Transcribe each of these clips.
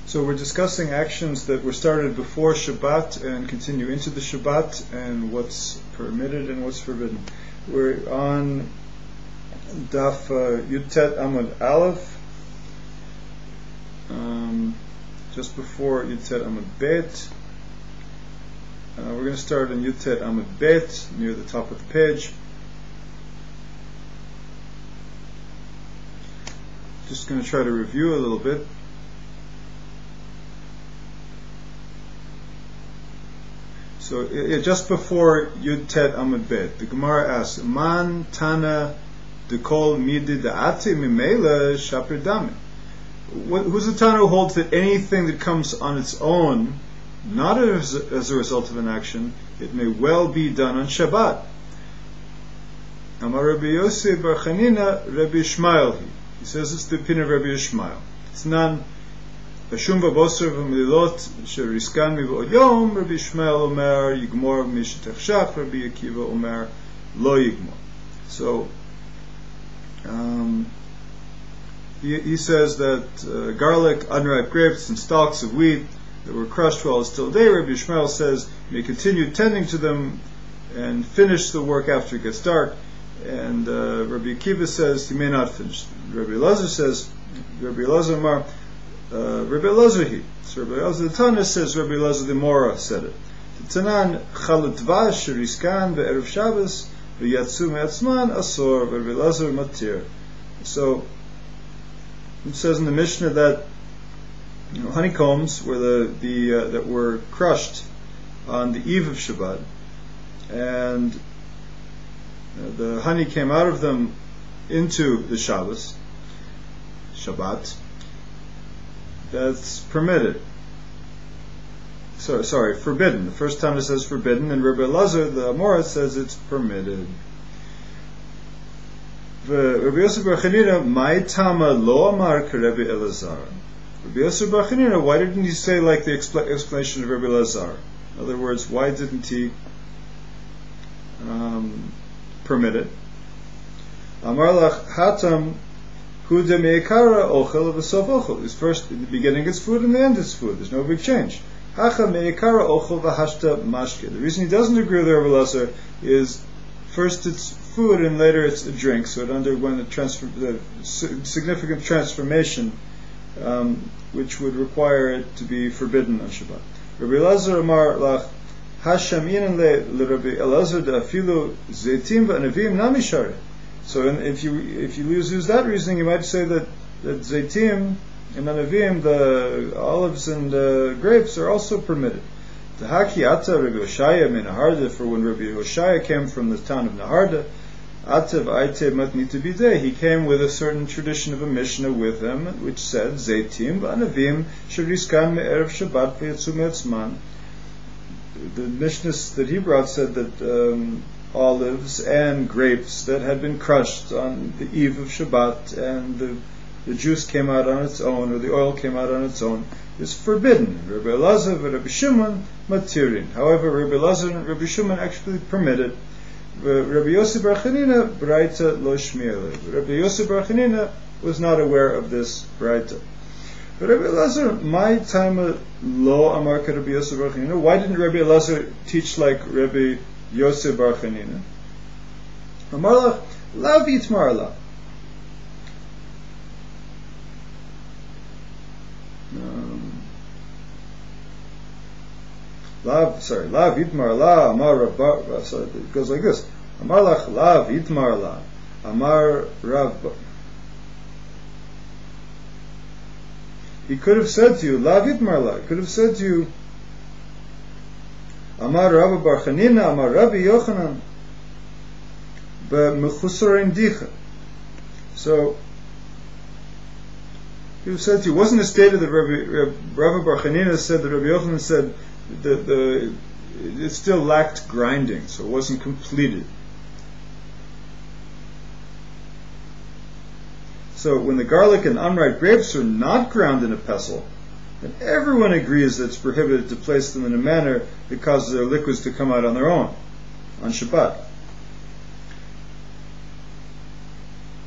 So we're discussing actions that were started before Shabbat and continue into the Shabbat, and what's permitted and what's forbidden. We're on Daf Yutet Amud Aleph, just before Yutet Amud Bet. We're going to start on Yutet Amud Bet, near the top of the page. Just going to try to review a little bit. So just before Yud Tet Amud Bet, the Gemara asks, Man Tana Dekol Midi Da'ati Mimela Shapir Dami. Who's the Tana who holds that anything that comes on its own, not as a result of an action, it may well be done on Shabbat? Amar Rabbi Yossi Bar Chanina Rabbi Ishmael. He says it's the opinion of Rabbi Ishmael. It's non Bashum v'boser v'mililot sheriskan miv'od yom. Rabbi Ishmael Omer yigmor mishetachshach. Rabbi Akiva Omer lo yigmor. So he says that garlic, unripe grapes, and stalks of wheat that were crushed while it's still day, Rabbi Ishmael says you may continue tending to them and finish the work after it gets dark. And Rabbi Akiva says you may not finish. Rabbi Elazar says, Rabbi Elazar Amar, Rabbi Elazar he. So Rabbi Elazar the Tana says, Rabbi Elazar the Mora said it. Tanan chalut dvash sheriskan ve'erev Shabbos ve'yatsu me'atzman asor Rabbi Elazar matir. So it says in the Mishnah that honeycombs were that were crushed on the eve of Shabbat, and the honey came out of them into the Shabbat. That's permitted. Sorry, forbidden. The first time it says forbidden, and Rabbi Elazar, the Amora, says it's permitted. Rabbi Yosef Bar Chanina, my tama lo amar Rabbi Elazar. Rabbi Yosef Bar Chanina, why didn't he say like the explanation of Rabbi Elazar? In other words, why didn't he permit it? Amar lach hatam hu de meikara ochel v'sof ochel. It's first in the beginning it's food and the end it's food. There's no big change. Hacha meikara ochel v'hashta mashke. The reason he doesn't agree with Rabbi Elazar is first it's food and later it's a drink, so it underwent a significant transformation, which would require it to be forbidden on Shabbat. Rabbi Elazar Amar lach Hasham Yinan le Rabbi Elazar da afilu zeitim v'anavim namishare. So if you use that reasoning, you might say that zeitim and anavim, the olives and grapes, are also permitted. The Hakiata Rabbi Hoshaya min Naharda, for when Rabbi Hoshaya came from the town of Naharda, Atav Aite Matnita Bideh, he came with a certain tradition of a Mishnah with him, which said zeitim v'anavim sheriskan me'erev Shabbat v'yatzu me'atzman. The Mishnah that he brought said that olives and grapes that had been crushed on the eve of Shabbat and the juice came out on its own, or the oil came out on its own, is forbidden. Rabbi Elazar and Rabbi Shimon matirin. However, Rabbi Elazar and Rabbi Shimon actually permitted. Rabbi Yosef Bar Chanina braita lo shmiele. Rabbi Yosef Bar Chanina was not aware of this braita. But Rabbi Elazar, my time lo amar ka Rabbi Yosef Bar Chanina. Why didn't Rabbi Elazar teach like Rabbi Yosef Bar Chanina? Amar lach lav yitmar la. Lav yitmar la amar Rav. So it goes like this. Amar lach lav yitmar la amar Rav. He could have said to you, Lav Yitmar La. He could have said to you, Amar Rabbi Bar Chanina, Amar Rabbi Yochanan, B'mechusarim dicha. So, he would have said to you, wasn't it stated that Rabbi Bar Chanina said that Rabbi Yochanan said that it still lacked grinding, so it wasn't completed. So when the garlic and unripe grapes are not ground in a pestle, then everyone agrees that it's prohibited to place them in a manner that causes their liquids to come out on their own, on Shabbat.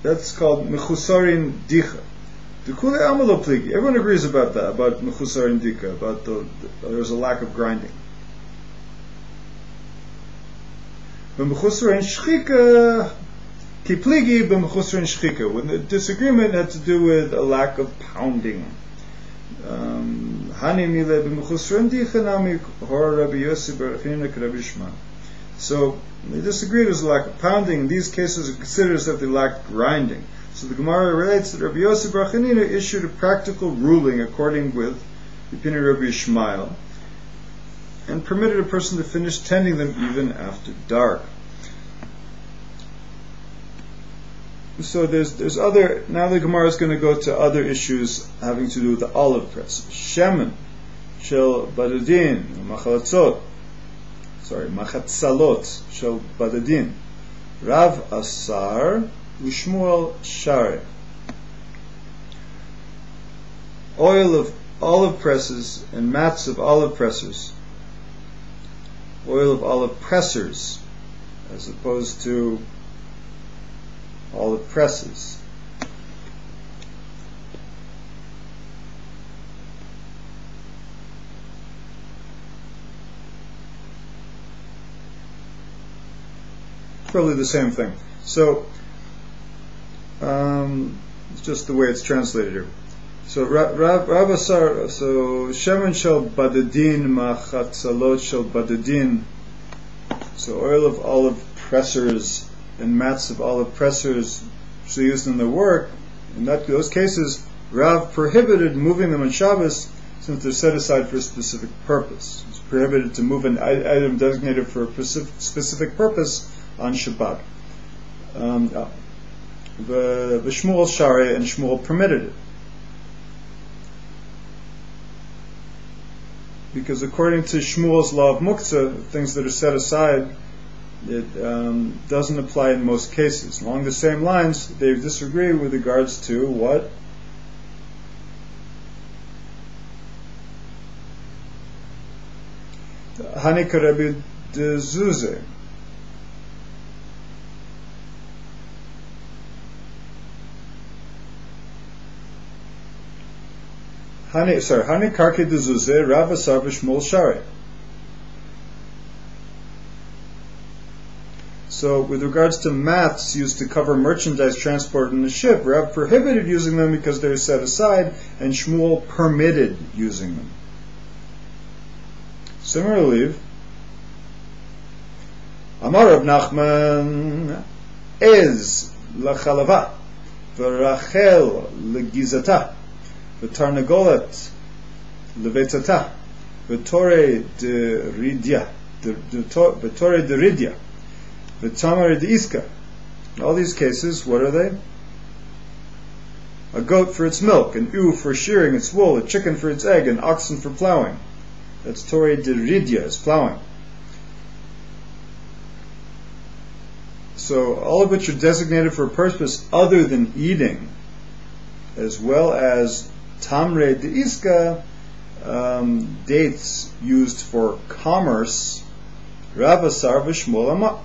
That's called mechusarin dicha. Everyone agrees about that, about mechusar indika, about there's a lack of grinding. When the disagreement had to do with a lack of pounding. So they disagreed as a lack of pounding. In these cases, it considers that they lacked grinding. So the Gemara relates that Rabbi Yossi bar Chanina issued a practical ruling according with the opinion of Rabbi Ishmael, and permitted a person to finish tending them even after dark. So there's other. Now the Gemara is going to go to other issues having to do with the olive press. Shemen shel badadin machatzalot shel badadin Rav Asar Ushmuel Share. Oil of olive presses and mats of olive pressers. Oil of olive pressers, as opposed to olive presses. Probably the same thing. So, it's just the way it's translated here. So Rav Asar, so Shemen shel badadin machatzalot shel badadin. So oil of olive pressers and mats of olive pressers, which they used in their work. In those cases, Rav prohibited moving them on Shabbos since they're set aside for a specific purpose. It's prohibited to move an item designated for a specific purpose on Shabbat. The Shmuel Shari and Shmuel permitted it, because according to Shmuel's law of muktzah, things that are set aside, it doesn't apply in most cases. Along the same lines, they disagree with regards to what? Hanika Rebbe de Zuze. Hani Karke de Zuze, Rav Asar v'Shmuel Shari. So, with regards to mats used to cover merchandise transported in the ship, Rav prohibited using them because they were set aside, and Shmuel permitted using them. Similarly, Amar Rav Nachman is lachalava v'rachel legizata v'tarnagolet levetata v'torei de ridya v'torei de ridya v'tamar de iska. In all these cases, what are they? A goat for its milk, an ewe for shearing its wool, a chicken for its egg, an oxen for plowing. That's torei de ridya, is plowing. So all of which are designated for a purpose other than eating, as well as tamre de iska, dates used for commerce. Rav Asar v'Shmuel Amar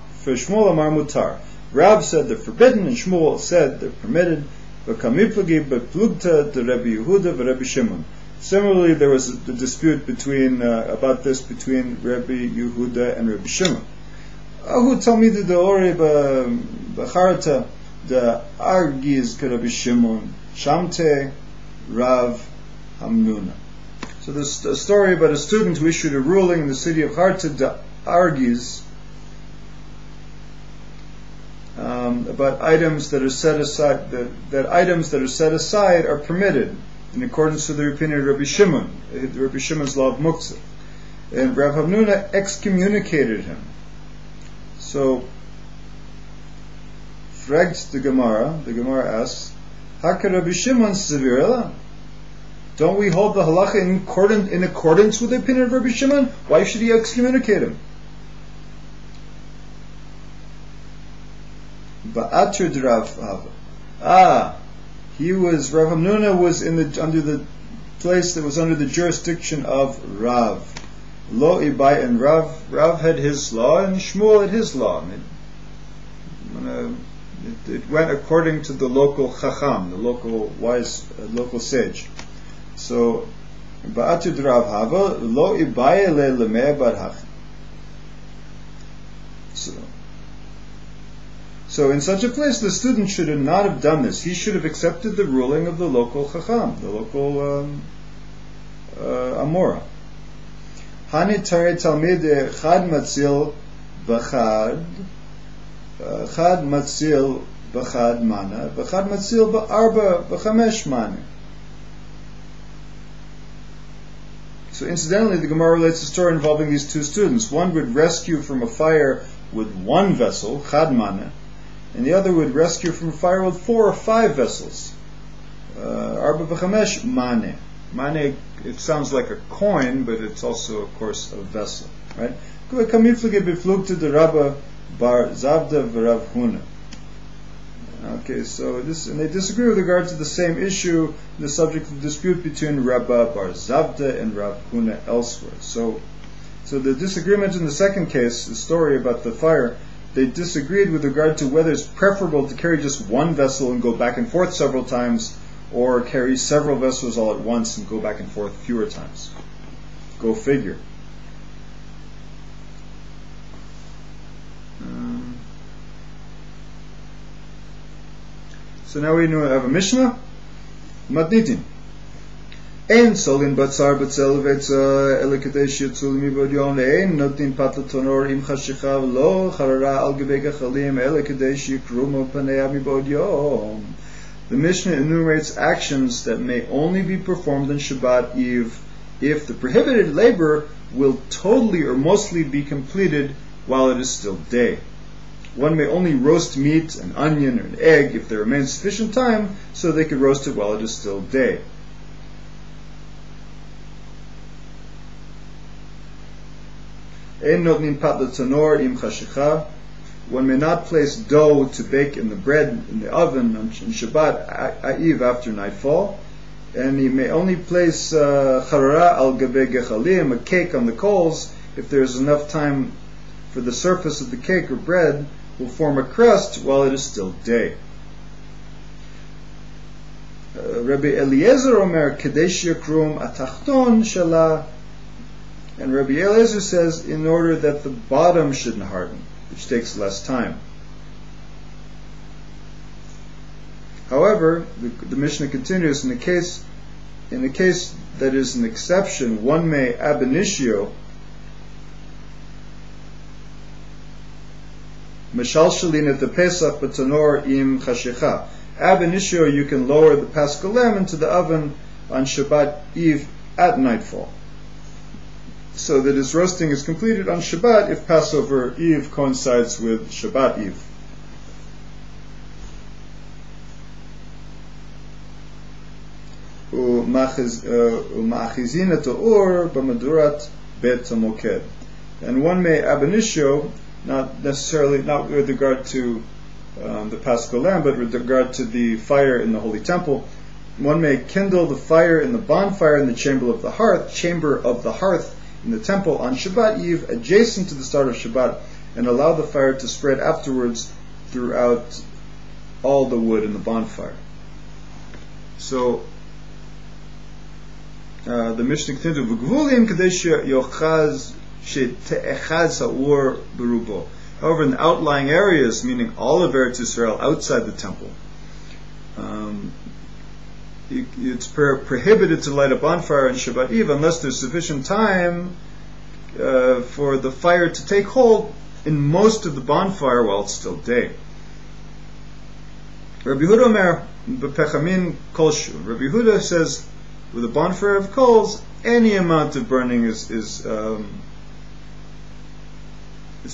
mutar. Rav said they're forbidden, and Shmuel said they're permitted. V'kamiplagi beplugta de Rabbi Yehuda v'Rabbi Shimon. Similarly, there was a dispute about this between Rabbi Yehuda and Rabbi Shimon. Ahu Talmid de Ori b'charata de Argiz Rabbi Shimon Shamte Rav Hamnuna. So there's a story about a student who issued a ruling in the city of Harta de Argiz about items that are set aside. That items that are set aside are permitted in accordance with the opinion of Rabbi Shimon, Rabbi Shimon's law of muktzah, and Rav Hamnuna excommunicated him. So, fragt the Gemara asks, Haka Rabbi Shimon sevirela? Don't we hold the halacha in accordance with the opinion of Rabbi Shimon? Why should he excommunicate him? Ba'atur d'Rav Hava. Rav Hamnuna was under the place that was under the jurisdiction of Rav. Lo ibai, and Rav had his law, and Shmuel had his law. I'm going to it went according to the local chacham, the local wise, local sage. So, ba'atud Rav Hava lo ibaye le lemeh bar hach. So in such a place, the student should not have done this. He should have accepted the ruling of the local chacham, the local amora. Hani tare talmide chad matzil b'chad, chad matzil b'chad mana, b'chad matzil b'arba b'chamesh mana. So incidentally, the Gemara relates a story involving these two students. One would rescue from a fire with one vessel, chad mana, and the other would rescue from a fire with 4 or 5 vessels. Arba b'chamesh mane. Mane, it sounds like a coin, but it's also, of course, a vessel. Right? Kamiflige the Rabba bar Zabda v'Rav Huna. Okay, so this, and they disagree with regard to the same issue, the subject of dispute between Rabba bar Zabda and Rav Huna elsewhere. So the disagreement in the second case, the story about the fire, they disagreed with regard to whether it's preferable to carry just one vessel and go back and forth several times, or carry several vessels all at once and go back and forth fewer times. Go figure. So now we have a Mishnah. Matnitin. Ein solin batzar batzel vetza elikadesh yitzul mibodyon ein notin patlatonor im chashichav lo charara al gevei gachalim elikadesh yikrumo panea mibodyon. The Mishnah enumerates actions that may only be performed on Shabbat Eve if the prohibited labor will totally or mostly be completed while it is still day. One may only roast meat, an onion, or an egg if there remains sufficient time so they could roast it while it is still day. One may not place dough to bake in the bread in the oven on Shabbat Eve after nightfall, and he may only place charara al gabei gechalim, a cake on the coals, if there is enough time for the surface of the cake or bread will form a crust while it is still day. Rabbi Eliezer Omer Kadesh Yakrum Atachton Shala, and Rabbi Eliezer says in order that the bottom shouldn't harden, which takes less time. However, the Mishnah continues, in the case that is an exception, one may ab initio Meshalshalin at the Pesach Batanor im Chashicha. Ab initio, you can lower the Paschal lamb into the oven on Shabbat Eve at nightfall, so that its roasting is completed on Shabbat if Passover Eve coincides with Shabbat Eve. And one may ab initio, not with regard to the Paschal lamb, but with regard to the fire in the Holy Temple, one may kindle the fire in the bonfire in the chamber of the hearth in the temple on Shabbat Eve, adjacent to the start of Shabbat, and allow the fire to spread afterwards throughout all the wood in the bonfire. So the Mishnah continues, "V'gvulim kadesh yochaz she'te'echaz ha'ur berubo." However, in the outlying areas, meaning all of Eretz Yisrael outside the temple, it's prohibited to light a bonfire on Shabbat Eve unless there's sufficient time for the fire to take hold in most of the bonfire while it's still day. Rabbi Yehuda Omer b'pechamin kolshu. Rabbi Yehuda says, with a bonfire of coals, any amount of burning is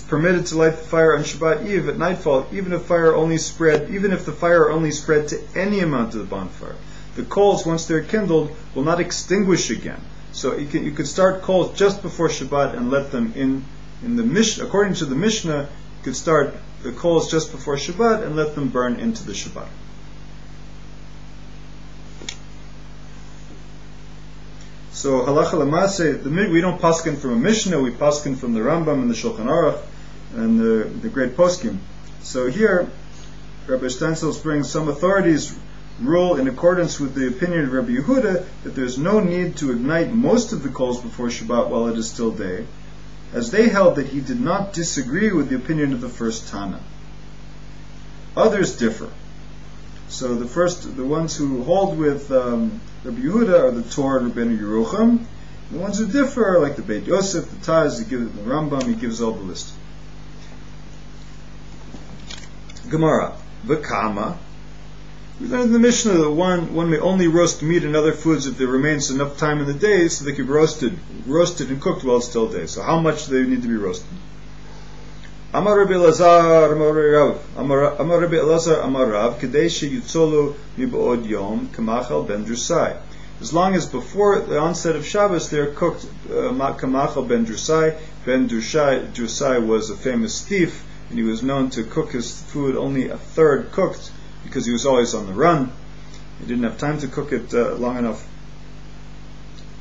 permitted to light the fire on Shabbat Eve at nightfall, even if the fire only spread to any amount of the bonfire. The coals, once they're kindled, will not extinguish again. So you could start coals just before Shabbat and let them in the Mishnah. According to the Mishnah, you could start the coals just before Shabbat and let them burn into the Shabbat. So halacha l'maaseh, we don't paskin from a Mishnah, we paskin from the Rambam and the Shulchan Aruch and the great poskim. So here, Rabbi Steinsaltz brings, some authorities rule in accordance with the opinion of Rabbi Yehuda that there's no need to ignite most of the coals before Shabbat while it is still day, as they held that he did not disagree with the opinion of the first Tana. Others differ. So the ones who hold with Rabbi Yehuda are the Torah and Rabbeinu Yerucham. The ones who differ are like the Beit Yosef, the Taz, the Rambam, he gives all the list. Gemara, V'kama. We learned in the Mishnah that one may only roast meat and other foods if there remains enough time in the day so they can be roasted and cooked while it's still day. So how much do they need to be roasted? Amar Rabbi Elazar, Amar Rabbi Elazar, Amar Rav, Kedei sheyitzolu mib'od yom kamachal ben drusai. As long as before the onset of Shabbos they're cooked kamachal ben drusai. Ben Drusai was a famous thief, and he was known to cook his food only a third cooked, because he was always on the run. He didn't have time to cook it long enough.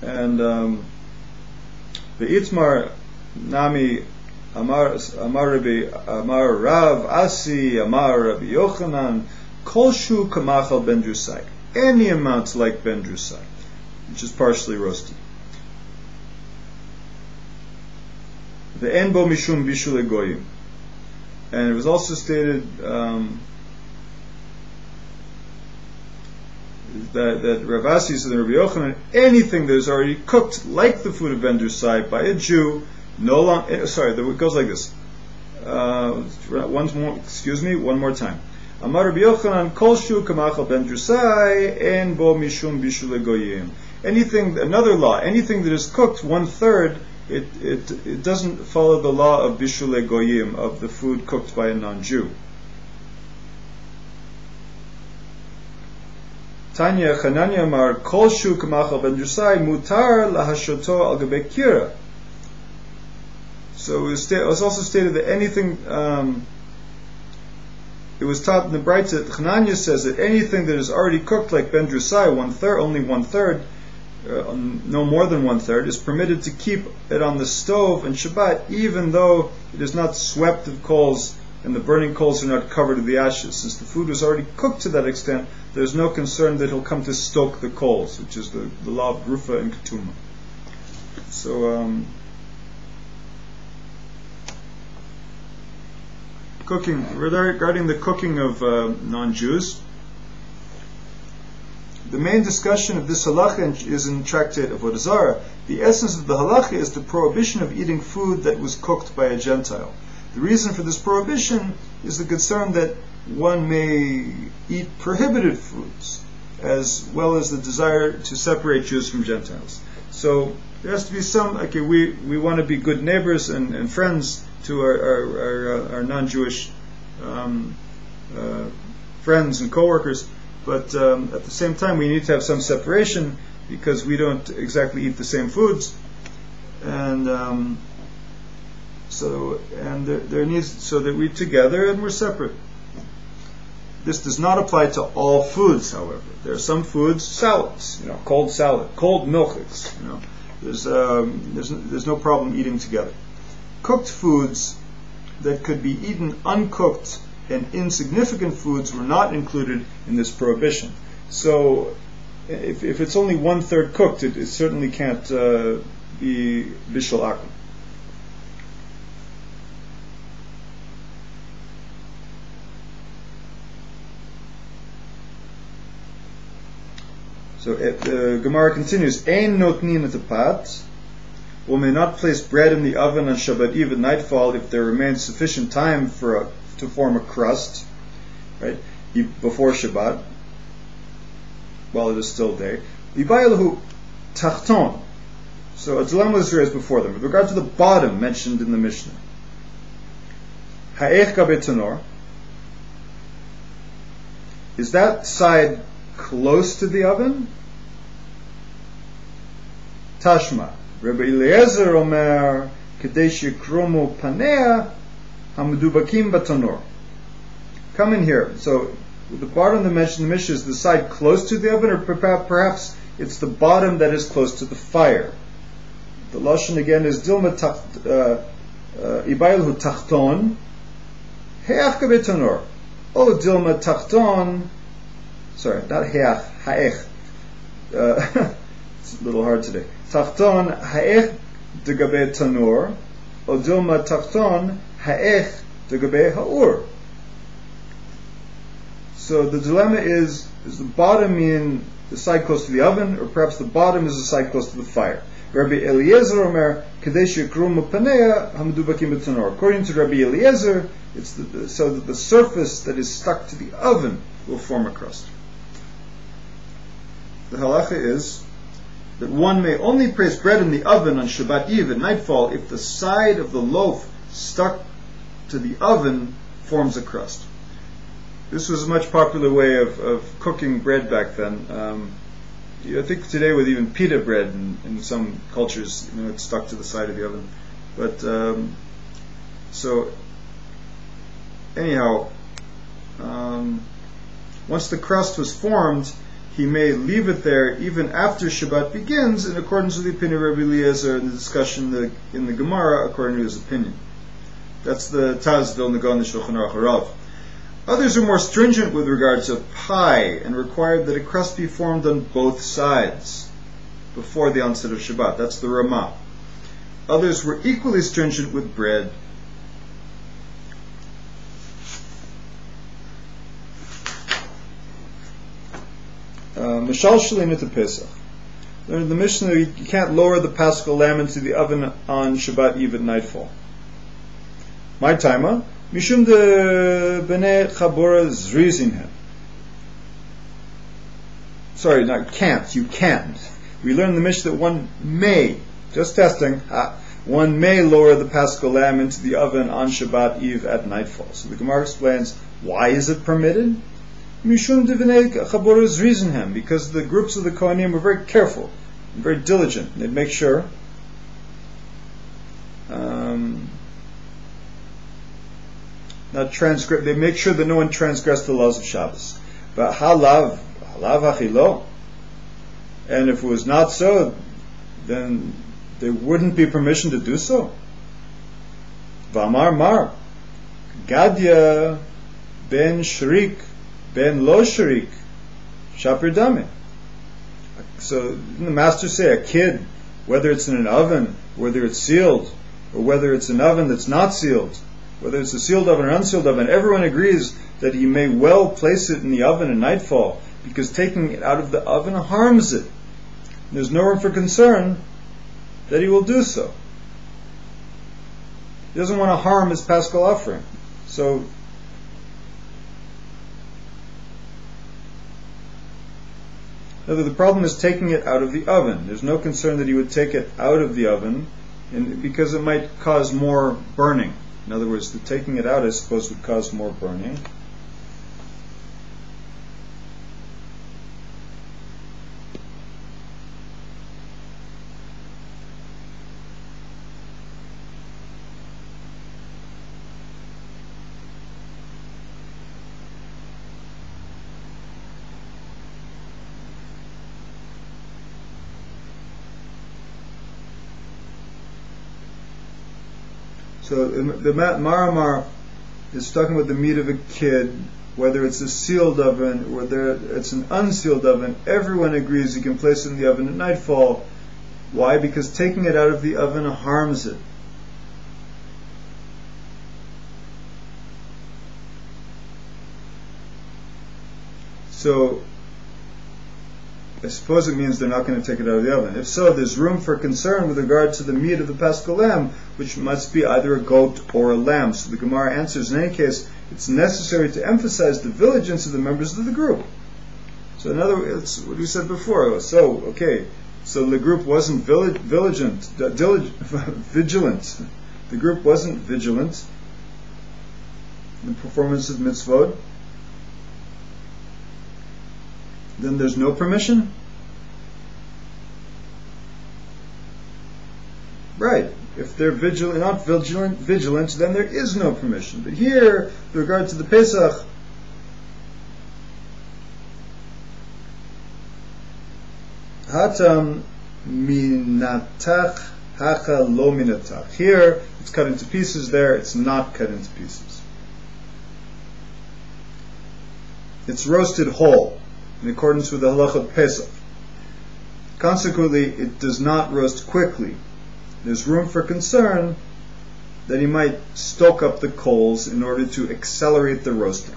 And the Itmar Nami Amar Rav Asi Amar Rabbi Yochanan Kolshu Kamachal Ben Drusai. Any amount like Ben Drusai, which is partially roasted. The Enbo Mishum Bishul Egoyim. And it was also stated that Rav Asi said and Rabbi Yochanan, anything that is already cooked like the food of Ben Drusai by a Jew, no longer. It goes like this. One more time. Amar Rabbi Yochanan, Kol shu kamachal Ben Drusai, en bo mishum bishul goyim. Anything, another law, anything that is cooked 1/3, it doesn't follow the law of bishul goyim, of the food cooked by a non-Jew. Tanya Chananya Amar Kol shu kamachal ben drusai mutar lahashoto al gabei kira. So it was also stated that anything, it was taught in the Breitah, Chananya says that anything that is already cooked like ben drusai, 1/3, only 1/3, no more than 1/3, is permitted to keep it on the stove on Shabbat, even though it is not swept of coals and the burning coals are not covered with the ashes. Since the food was already cooked to that extent, there's no concern that he'll come to stoke the coals, which is the law of Rufa and Ketuma. So, cooking, regarding the cooking of non-Jews, the main discussion of this halacha is in the tractate of Avodah Zarah. The essence of the halacha is the prohibition of eating food that was cooked by a Gentile. The reason for this prohibition is the concern that one may eat prohibited foods, as well as the desire to separate Jews from Gentiles. So there has to be some, okay, we want to be good neighbors and friends to our non-Jewish friends and co-workers, but at the same time we need to have some separation because we don't exactly eat the same foods, and there needs, so that we're together and we're separate. This does not apply to all foods, however. There are some foods, salads, cold salad, cold milk, there's no problem eating together. Cooked foods that could be eaten uncooked and insignificant foods were not included in this prohibition. So if it's only 1/3 cooked, it certainly can't be bishul akum. So the Gemara continues, Ein notnin et pat. One may not place bread in the oven on Shabbat Eve at nightfall if there remains sufficient time to form a crust, right, before Shabbat, while it is still day. Ibayalahu tachton. So a dilemma is raised before them with regard to the bottom mentioned in the Mishnah. Ha'ech gabe tanor. Is that side close to the oven? Tashma. Rabbi Eliezer Omer Kadesh Yikromu Panea Hamedubakim Batanor. Come in here. So the bottom that mentioned in the Mishnah is the side close to the oven, or perhaps it's the bottom that is close to the fire. The lashon again is Dilma Ibayilhu Tachton Heach Kabetanor. O dilma tachton, sorry, not heach, haech. It's a little hard today. Tachton haech degabe tanur, o dilma tachton haech degabe haur. So the dilemma is the bottom mean the side close to the oven, or perhaps the bottom is the side close to the fire? Rabbi Eliezer Omer, Kadesh Yekrum Panea Hamdubakim B'Tanor. According to Rabbi Eliezer, it's so that the surface that is stuck to the oven will form a crust. The halacha is that one may only place bread in the oven on Shabbat Eve at nightfall if the side of the loaf stuck to the oven forms a crust. This was a much popular way of cooking bread back then. I think today with even pita bread in some cultures, it's stuck to the side of the oven. But so anyhow, once the crust was formed, he may leave it there even after Shabbat begins, in accordance with the opinion of Rabbi Eliezer and the discussion in the Gemara, according to his opinion. That's the Taz Vilna Gaon the Shulchan Aruch Harav. Others are more stringent with regard to pie and required that a crust be formed on both sides before the onset of Shabbat. That's the Ramah. Others were equally stringent with bread. Mishal Shalim at Pesach. In the Mishnah, you can't lower the Paschal lamb into the oven on Shabbat Eve at nightfall. My timer. Mishum de bnei chabura zrizimhem. Sorry, not can't. You can't. We learned in the Mishnah that one may, just testing, one may lower the Paschal lamb into the oven on Shabbat Eve at nightfall. So the Gemara explains, why is it permitted? Mishum de bnei chabura zrizimhem, because the groups of the Kohanim were very careful, and very diligent. They'd make sure they make sure that no one transgressed the laws of Shabbos. But halav achilo. And if it was not so, then there wouldn't be permission to do so. V'amar mar, Gadya ben shrik, ben lo shrik, shapir dame. So the masters say a kid, whether it's in an oven, whether it's sealed, or whether it's an oven that's not sealed, whether it's a sealed oven or unsealed oven, everyone agrees that he may well place it in the oven at nightfall, because taking it out of the oven harms it. There's no room for concern that he will do so. He doesn't want to harm his Paschal offering. So the problem is taking it out of the oven. There's no concern that he would take it out of the oven, because it might cause more burning. In other words, the taking it out, I suppose, would cause more burning. So the Maramar is talking about the meat of a kid, whether it's a sealed oven or whether it's an unsealed oven. Everyone agrees you can place it in the oven at nightfall. Why? Because taking it out of the oven harms it. So I suppose it means they're not going to take it out of the oven. If so, there's room for concern with regard to the meat of the Paschal lamb, which must be either a goat or a lamb. So the Gemara answers, in any case, it's necessary to emphasize the vigilance of the members of the group. So in other words, it's what we said before. So the group wasn't vigilant. The group wasn't vigilant in the performance of mitzvot. Then there's no permission? Right. If they're not vigilant, then there is no permission. But here, with regard to the Pesach, hatam minatach hacha lo minatach. Here, it's cut into pieces. There, it's not cut into pieces. it's roasted whole, in accordance with the halacha of Pesach. Consequently, it does not roast quickly. There's room for concern that he might stoke up the coals in order to accelerate the roasting.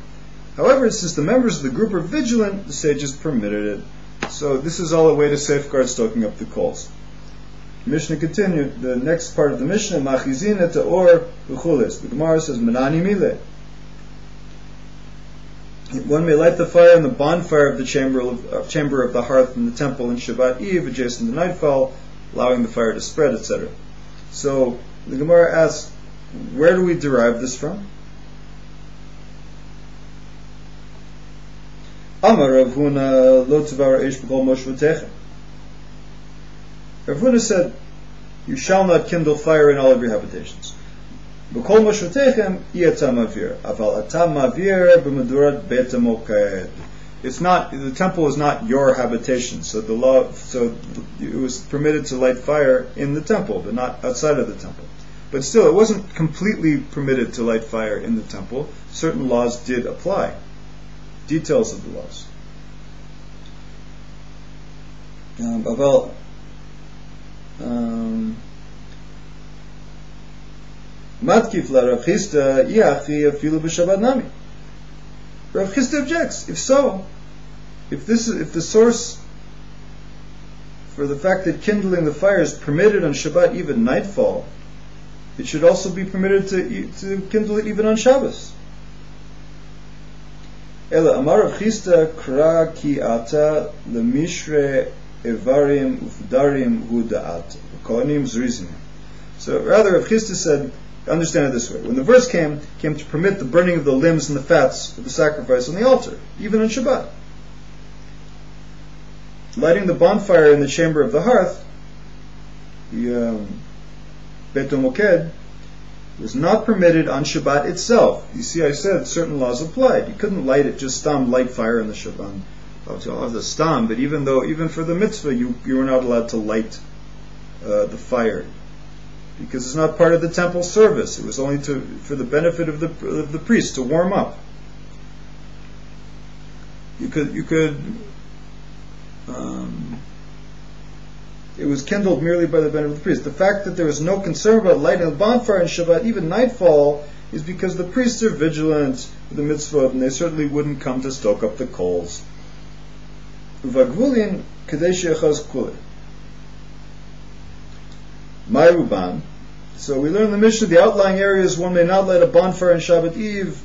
However, since the members of the group are vigilant, the sages permitted it. So this is all a way to safeguard stoking up the coals. Mishnah continued, the next part of the Mishnah, Machizin et or v'chules. The Gemara says, Menani mile. One may light the fire in the bonfire of the chamber of the hearth in the temple in Shabbat Eve, adjacent to nightfall, allowing the fire to spread, etc. So the Gemara asks, where do we derive this from? Amar Rav Huna lo tvar eish b'kol moshvotechem. Rav Huna said, you shall not kindle fire in all of your habitations. B'kol moshvotechem iatam avir, aval atam avir b'medurat bet hamoked. It's not, the temple is not your habitation, so it was permitted to light fire in the temple, but not outside of the temple. But still, it wasn't completely permitted to light fire in the temple. Certain laws did apply. Details of the laws. Matkif la Rav Chisda iachi afilu b'Shabbat nami. Rav Chisda objects. If so, if the source for the fact that kindling the fire is permitted on Shabbat even nightfall, it should also be permitted to kindle it even on Shabbos. Ela amar Rav Chisda kra ki ata lemishre evarim ufdarim hu da'at kohanim zrizim. So rather, Rav Chisda said, understand it this way: when the verse came to permit the burning of the limbs and the fats of the sacrifice on the altar, even on Shabbat. Lighting the bonfire in the chamber of the hearth, the Bet HaMoked, was not permitted on Shabbat itself. You see, I said certain laws applied. You couldn't light it, just light fire in the Shabbat of the stam, but even for the mitzvah, you were not allowed to light the fire, because it's not part of the temple service. It was only for the benefit of the priest to warm up. It was kindled merely by the benefit of the priest. The fact that there was no concern about lighting a bonfire in Shabbat, even nightfall, is because the priests are vigilant with the mitzvah, and they certainly wouldn't come to stoke up the coals. Uvagvulin kadesh yechaz kule. My Ruban. So we learn in the Mishnah, the outlying areas, one may not light a bonfire on Shabbat Eve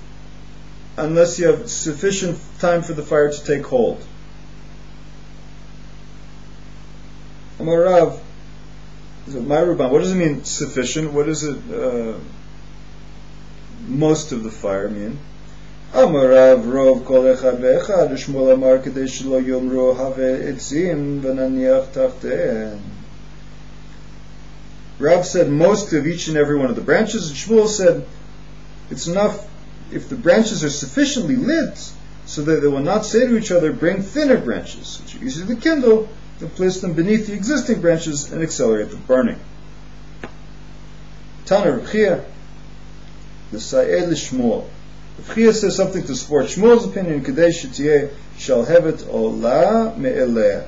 unless you have sufficient time for the fire to take hold. Amar Rav, my Ruban, what does it mean sufficient? What does it most of the fire mean? Amar Rav rov kol echad ve'echad Shmuel amar kedei shelo yomru have etzim v'naniach tachtein. Rav said most of each and every one of the branches, and Shmuel said it's enough if the branches are sufficiently lit so that they will not say to each other, bring thinner branches, which are easy to kindle, and place them beneath the existing branches and accelerate the burning. Tana Rav Chia, the Sa'el Shmuel. Rav Chia says something to support Shmuel's opinion, Kedei Shetiyeh shall hevet ola me'eleh,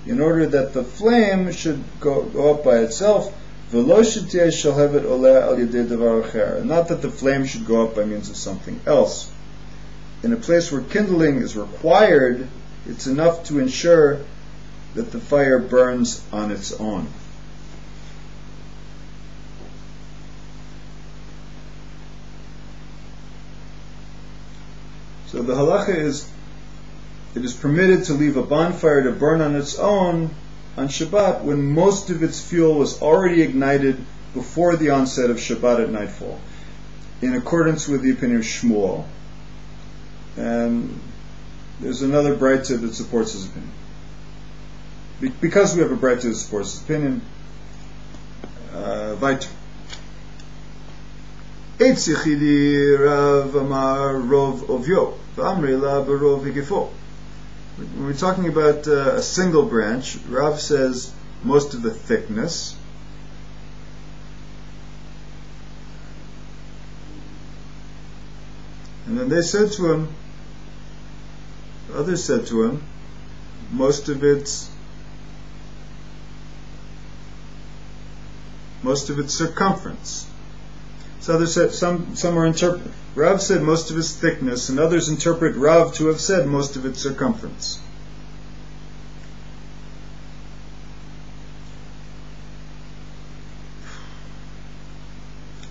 in order that the flame should go up by itself, v'lo shetiyeh shall hevet ola al yedei davar acher, not that the flame should go up by means of something else. In a place where kindling is required, it's enough to ensure that the fire burns on its own. So the halacha is, it is permitted to leave a bonfire to burn on its own on Shabbat when most of its fuel was already ignited before the onset of Shabbat at nightfall, in accordance with the opinion of Shmuel. And there's another Breita that supports his opinion. Because we have a Breita that supports his opinion, weiter. Eitzichidi Rav Amar Rov Ovyo, V'amri La Barov Higifo. When we're talking about a single branch, Rav says most of the thickness. And then they said to him, Others said to him, most of its circumference. So others said, some are interpret. Rav said most of its thickness, and others interpret Rav to have said most of its circumference.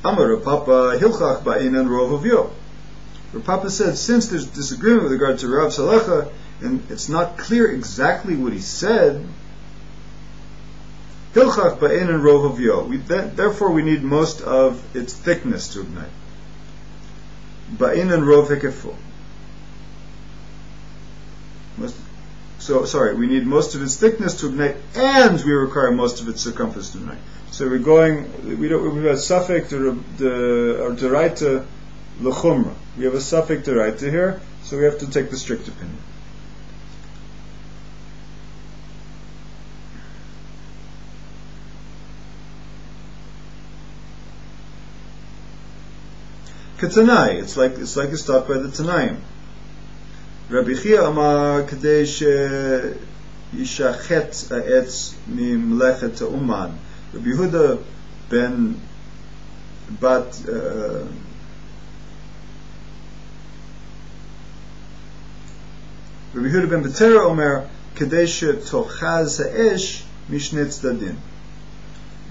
Amar Papa Hilchach Ba'inan Rov of Yo. Rav Papa said, since there's disagreement with regard to Rav's halacha, and it's not clear exactly what he said, Hilchach Ba'inan Rov of Yo. Therefore, we need most of its thickness to ignite. Ba'inan Rov Hekefo. We need most of its thickness to ignite, and we require most of its circumference to ignite. So we've got suffix or deraita l'chumra. We have a suffix deraita here, so we have to take the strict opinion. Ketanai, it's like it's taught by the Tanaim. Rabbi Chia Amar Kadesh Yishachet Ha'etz Mimlechet Ha'uman. Rabbi Yehuda ben Bat Rabbi Yehuda ben Batera Omer Kadesh Tochaz Ha'esh Mishnei Tzadin.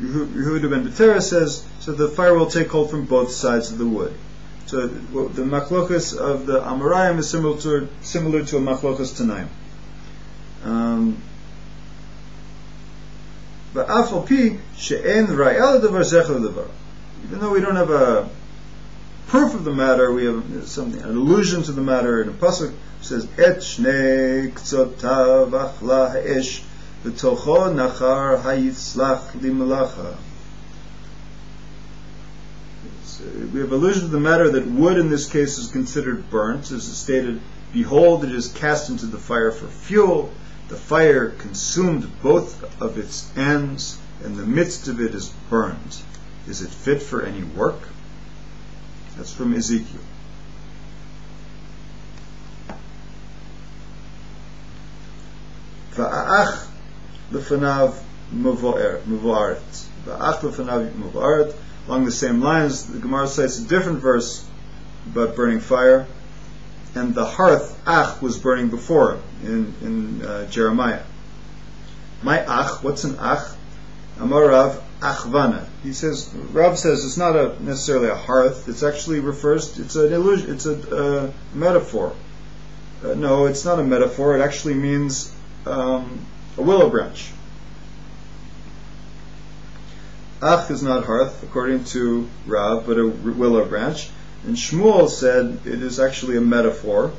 Yehuda ben Batera says, so the fire will take hold from both sides of the wood. So the machlokas of the Amoraim is similar to a machlokas Tanaim. But afal pi she'en ra'el davar zecher davar. Even though we don't have a proof of the matter, we have an allusion to the matter in a pasuk. It says et shnei ktzotav achla ha'esh v'tocho nachar hayitzlach limalacha. We have allusion to the matter that wood in this case is considered burnt, as is stated, behold, it is cast into the fire for fuel. The fire consumed both of its ends, and the midst of it is burned. Is it fit for any work? That's from Ezekiel. Va'ach lefanav mevoaret. Va'ach lefanav mevoaret. Along the same lines, the Gemara cites a different verse about burning fire, and the hearth, ach, was burning before in Jeremiah. My ach, what's an ach? Amar Rav, achvana. Rav says it's not necessarily a hearth, it's actually it's an illusion, it's a metaphor. No, it's not a metaphor, it actually means a willow branch. Ach is not hearth, according to Rav, but a willow branch. And Shmuel said it is actually a metaphor.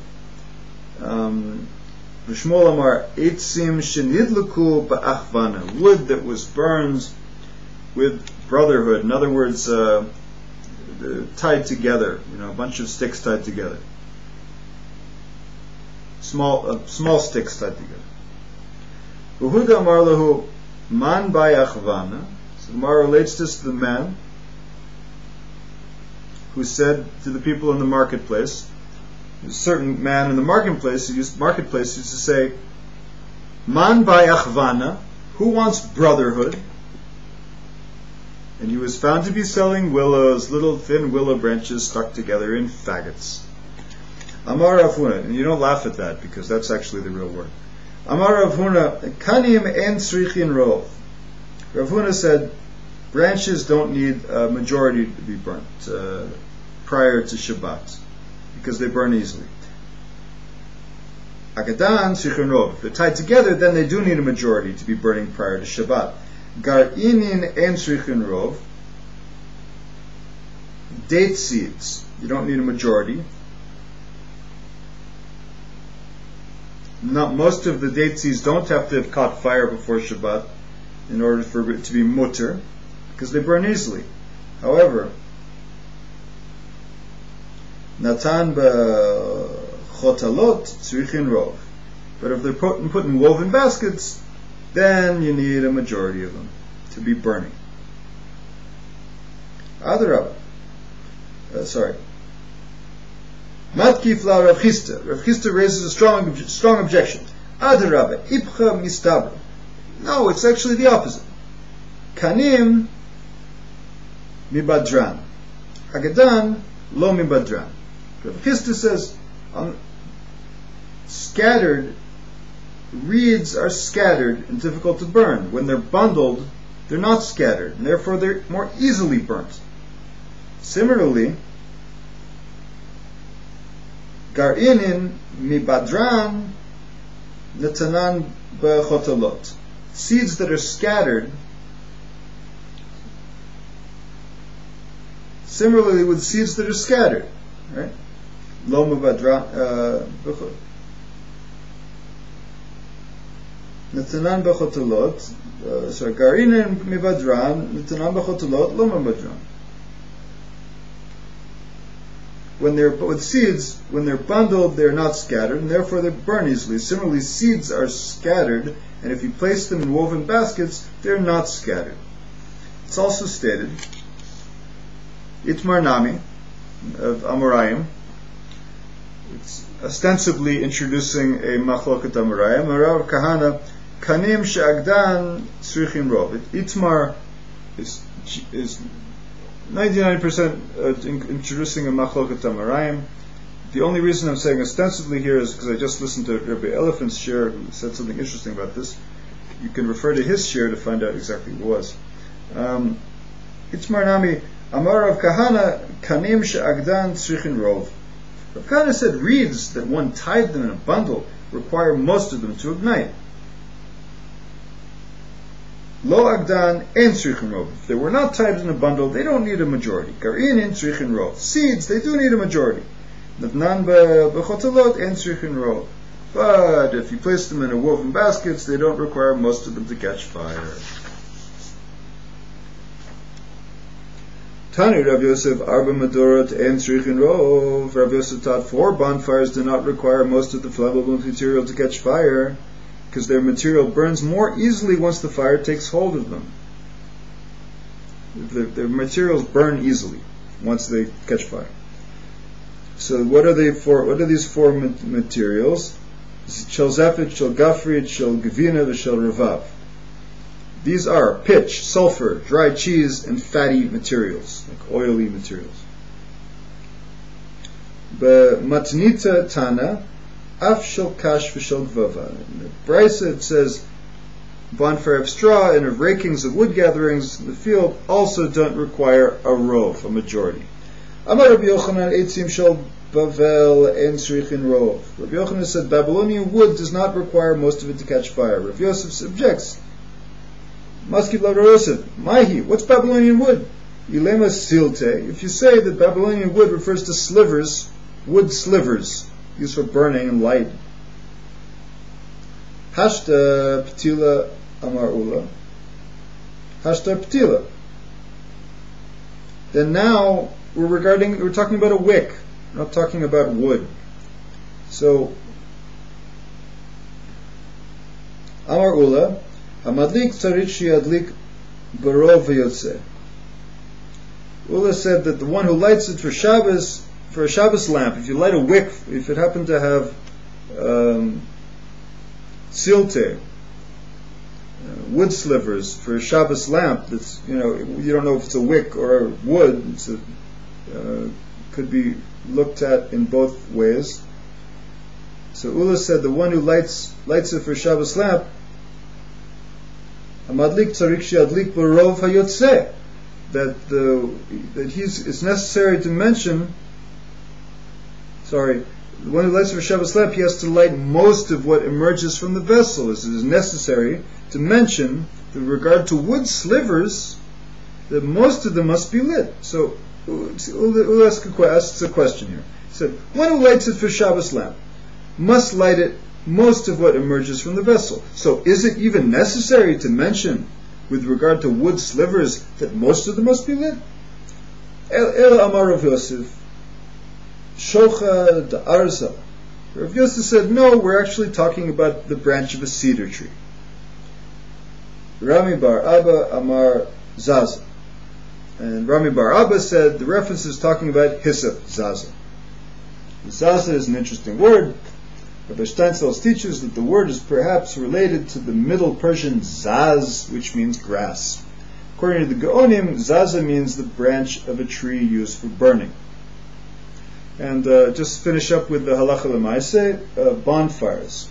Shmuel Amar, Eitzim shenidluku ba'achvana, wood that was burned with brotherhood. In other words, tied together. A bunch of sticks tied together. Small sticks tied together. Uhuda Amar lahu man ba'achvana. The Gemara relates this to the man who said to the people in the marketplace, a certain man in the marketplace used to say, Man ba'achvana, who wants brotherhood? And he was found to be selling willows, little thin willow branches stuck together in faggots. Amar Rav Huna, and you don't laugh at that because that's actually the real word. Amar Rav Huna, kanim en tzrichin rov. Rav Huna said, branches don't need a majority to be burnt prior to Shabbat, because they burn easily. Agadan tzrichin rov. If they're tied together, then they do need a majority to be burning prior to Shabbat. Gar'inin en tzrichin rov. Date seeds, you don't need a majority. Most of the date seeds don't have to have caught fire before Shabbat in order for it to be mutter, because they burn easily. However, Natan b'chotalot tzrichin rov. But if they're put in woven baskets, then you need a majority of them to be burning. Matkif la Rav Chisda. Rav Chisda raises a strong objection. Adarabba, ipcha mistabra. No, it's actually the opposite. Kanim mibadran. Hagadan lo mibadran. Rav Chisda says, scattered, reeds are scattered and difficult to burn. When they're bundled, they're not scattered, and therefore they're more easily burnt. Similarly, gar'inin mibadran netanan bechotalot. Seeds that are scattered. Similarly with seeds that are scattered, right? Lo mibadran netanan bechotalot. So gar'inin mibadran netanan bechotalot lo mibadran. When they're with seeds, when they're bundled, they're not scattered, and therefore they burn easily. Similarly, seeds are scattered, and if you place them in woven baskets, they're not scattered. It's also stated, Itmar Nami of Amoraim. It's ostensibly introducing a Machloket Amoraim. Rav Kahana, Kanim she'agdan tzrichim rov. Itmar is 99% introducing a Machloket Amoraim. The only reason I'm saying ostensibly here is because I just listened to Rabbi Elephant's share, who said something interesting about this. You can refer to his share to find out exactly what it was. Itmar Nami, Amar Rav Kahana, Kanim she'agdan tzrichin rov. Rav Kahana said reeds that one tied them in a bundle require most of them to ignite. Lo agdan en tzrichin rov. If they were not tied in a bundle, they don't need a majority. Gar'in en tzrichin rov. Seeds, they do need a majority. Natnan bechotalot en tzrichin rov. But if you place them in a woven baskets, they don't require most of them to catch fire. Tani Rav Yosef Arba Madorot en tzrichin rov. Rav Yosef taught 4 bonfires do not require most of the flammable material to catch fire, because their material burns more easily once the fire takes hold of them. The materials burn easily once they catch fire. So what are these 4 materials? Shel zephet, shel gafrit, shel gevina, shel revav. These are pitch, sulfur, dried cheese, and fatty materials, like oily materials. Matnita tana, af shel kash v'shel gvava. In the Brisa it says, bonfire of straw and of rakings of wood gatherings in the field also don't require a rov, a majority. Amar Rabbi Yochanan eitzim shel Bavel en tzrichin rov. Rabbi Yochanan said Babylonian wood does not require most of it to catch fire. Rav Yosef objects. Maskib la Yosef, Mahi, what's Babylonian wood? Ilema silte. If you say that Babylonian wood refers to slivers, wood slivers, used for burning and light. Hashta petila amar ula. Hashta petila. Then now we're talking about a wick, not talking about wood. So amar ula, hamadlik tzarich shiadlik barov v'yotzeh. Ula said that the one who lights it for Shabbos, for a Shabbos lamp, if you light a wick, if it happened to have silte, wood slivers for a Shabbos lamp, that's, you don't know if it's a wick or a wood, could be looked at in both ways. So Ula said the one who lights it for a Shabbos lamp, hamadlik tzarich shiadlik barov hayotzeh, that it's necessary to mention. The one who lights for Shabbos lamp, he has to light most of what emerges from the vessel. It is necessary to mention, with regard to wood slivers, that most of them must be lit. So, we'll asks a question here. He said, one who lights it for Shabbos lamp must light it most of what emerges from the vessel. So, is it even necessary to mention, with regard to wood slivers, that most of them must be lit? El Amar Rav Yosef, Shocha da Arza. Rav Yosef said, no, we're actually talking about the branch of a cedar tree. Rami Bar Abba Amar Zaza. And Rami Bar Abba said the reference is talking about hyssop, Zaza. Zaza is an interesting word. Rabbi Steinsaltz teaches that the word is perhaps related to the Middle Persian zaz, which means grass. According to the Gaonim, zaza means the branch of a tree used for burning. And just finish up with the halacha l'maaseh, bonfires.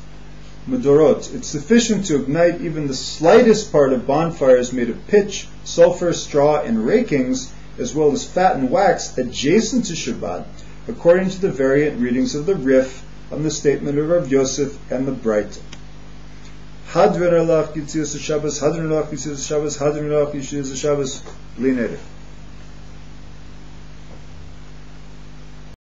Medorot. It's sufficient to ignite even the slightest part of bonfires made of pitch, sulfur, straw, and rakings, as well as fat and wax adjacent to Shabbat, according to the variant readings of the Rif on the statement of Rav Yosef and the Breita. Hadrin alach yitzias Shabbos, hadrin alach yitzias Shabbos, hadrin alach yitzias Shabbos, bli neder.